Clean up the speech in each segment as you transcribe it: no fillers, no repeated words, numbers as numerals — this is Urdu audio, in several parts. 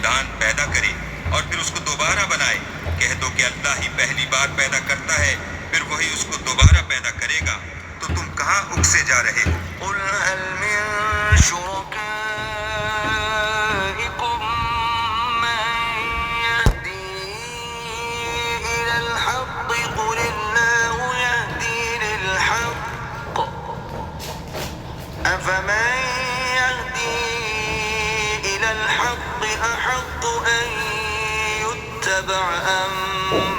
خاندان پیدا کرے اور پھر اس کو دوبارہ بنائے، کہہ دو کہ اللہ ہی پہلی بار پیدا کرتا ہے، پھر وہی اس کو دوبارہ پیدا کرے گا، تو تم کہاں اکسے جا رہے ہو؟ قل هل من شركائكم من يهدي إلى الحق قل الله يهدي للحق أفمن يهدي إلى الحق أحق أن يتبع أم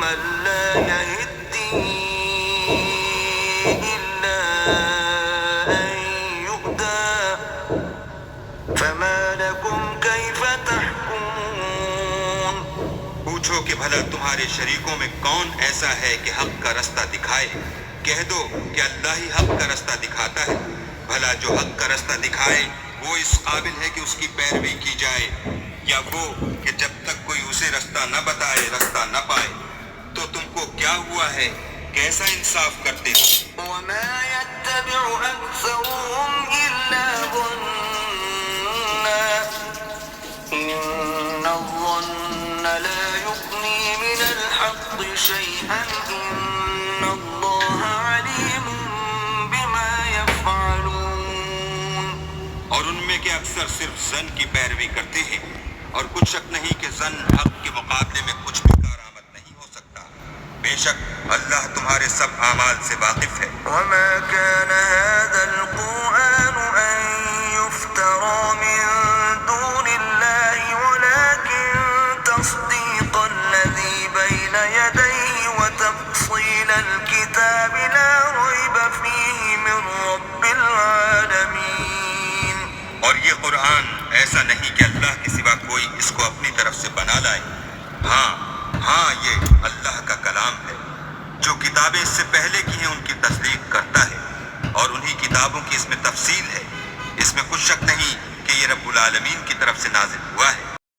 من لا يهدي إلا أن يهدى فما لكم كيف تحكمون پوچھو کہ بھلا تمہارے شریکوں میں کون ایسا ہے کہ حق کا رستہ دکھائے؟ کہہ دو کہ اللہ ہی حق کا رستہ دکھاتا ہے، بھلا جو حق کا رستہ دکھائے وہ اس قابل ہے کہ اس کی پیروی کی جائے، یا وہ کہ جب تک کوئی اسے رستہ نہ بتائے رستہ نہ پائے؟ تو تم کو کیا ہوا ہے؟ کیسا انصاف کرتے ہو؟ وما يتبع أكثرهم إلا ظنا إن الظن لا يغني من الحق شيئا إن الله عليم بما يفعلون اور ان میں کے اکثر صرف زن کی پیروی کرتے ہیں، اور کچھ شک نہیں کہ زن حق کے مقابلے میں کچھ بھی کارآمد نہیں ہو سکتا، بے شک اللہ تمہارے سب اعمال سے واقف ہے۔ وما كان هذا القرآن أن يفترى من دون الله ولكن تصديق الذي بين يديه وتفصيل الكتاب لا ريب فيه من رب العالمين اور یہ قرآن ایسا نہیں کہ اللہ کے سوا کوئی اس کو اپنی طرف سے بنا لائے، ہاں یہ اللہ کا کلام ہے، جو کتابیں اس سے پہلے کی ہیں ان کی تصدیق کرتا ہے، اور انہی کتابوں کی اس میں تفصیل ہے، اس میں کچھ شک نہیں کہ یہ رب العالمین کی طرف سے نازل ہوا ہے۔